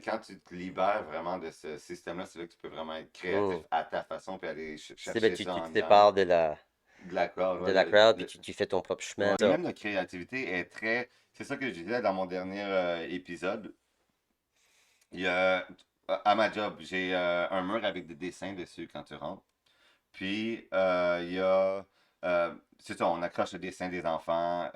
quand tu te libères vraiment de ce système-là, c'est là que tu peux vraiment être créatif Hmm. à ta façon puis aller Tu sais, ben, chercher ça tu te en dedans. sépares De la crowd, de ouais, la crowd, puis tu fais ton propre chemin. ouais. Puis Ça. même la créativité est très. C'est ça que je disais dans mon dernier épisode. Il y a, à ma job, j'ai un mur avec des dessins dessus quand tu rentres. Puis, il y a. C'est ça, on accroche le dessin des enfants.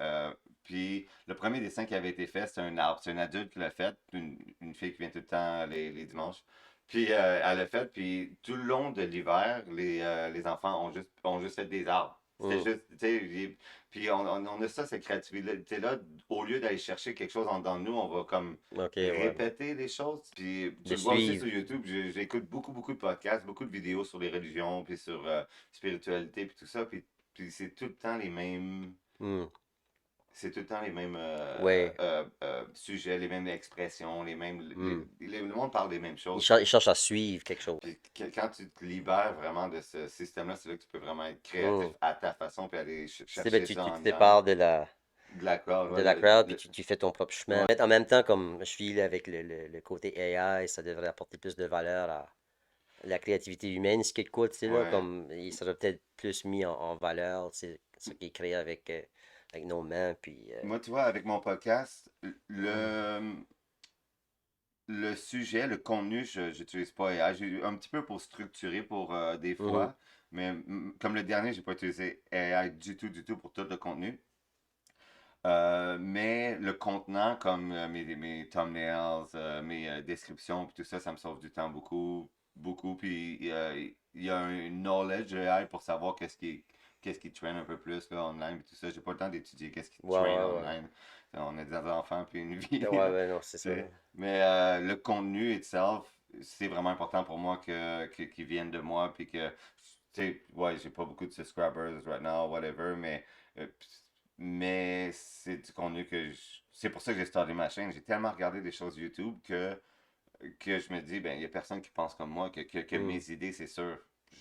Puis, le premier dessin qui avait été fait, c'est un arbre. C'est un adulte qui l'a fait, une fille qui vient tout le temps les dimanches. Puis, elle l'a fait. Puis, tout le long de l'hiver, les enfants ont juste fait des arbres. C'était Hmm. juste, tu sais, puis on a ça, cette créativité-là. Au lieu d'aller chercher quelque chose en dedans de nous, on va comme OK, ouais. répéter les choses. Puis tu De le vois aussi suivre. sur YouTube, j'écoute beaucoup, beaucoup de podcasts, beaucoup de vidéos sur les religions, puis sur spiritualité, puis tout ça. Puis c'est tout le temps les mêmes. Hmm. C'est tout le temps les mêmes Ouais. sujets, les mêmes expressions, les mêmes. Hmm. Le monde parle des mêmes Il choses. cherche à suivre quelque chose. Puis quand tu te libères vraiment de ce système-là, c'est là que tu peux vraiment être créatif Hmm. à ta façon, puis aller Tu sais, ben, chercher ça tu te en dedans. sépares De la corde, de ouais, la crowd, puis le- tu fais ton propre chemin. ouais, En même temps, comme je suis là avec le côté AI, ça devrait apporter plus de valeur à la créativité humaine, ce qui est cool, tu sais, là, ouais. comme il serait peut-être plus mis en valeur, tu sais, ce qui est créé avec nos mains, puis... Moi, tu vois, avec mon podcast, hmm, le sujet, le contenu, je n'utilise pas AI. J'ai eu un petit peu pour structurer pour des mhm, fois, mais comme le dernier, j'ai pas utilisé AI du tout pour tout le contenu. Mais le contenant, comme mes thumbnails, mes descriptions, puis tout ça, ça me sauve du temps beaucoup, beaucoup. Puis il y a un knowledge AI pour savoir qu'est-ce qui traîne un peu plus là, online, puis tout ça. J'ai pas le temps d'étudier qu'est-ce qui ouais, traîne ouais, ouais. online. On a des enfants puis une vie, Ouais, là, ouais, non, c'est tu ça, là. sais. Mais le contenu itself, c'est vraiment important pour moi qu'il vienne de moi, puis que, tu sais, ouais, j'ai pas beaucoup de subscribers right now, whatever, euh, mais c'est du contenu c'est pour ça que j'ai starté ma chaîne. J'ai tellement regardé des choses YouTube que je me dis, ben, il y a personne qui pense comme moi, que Hmm, mes idées, c'est sûr,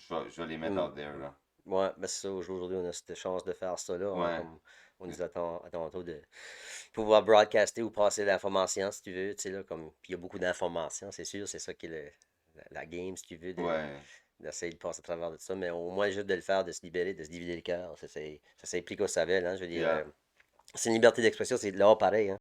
je vais les mettre hmm, out there, hmm. là. Ouais, ben c'est ça, aujourd'hui, on a cette chance de faire ça, là, hein, Ouais. comme on disait tantôt, de pouvoir broadcaster ou passer l'information, si tu veux, tu sais, là, comme, puis il y a beaucoup d'informations, c'est sûr, c'est ça qui est la game, si tu veux, Ouais. d'essayer de passer à travers de ça, mais au moins juste de le faire, de se libérer, de se diviser le cœur, ça s'implique au Savel, hein, je veux dire, Yeah. c'est une liberté d'expression, c'est de l'art pareil, hein.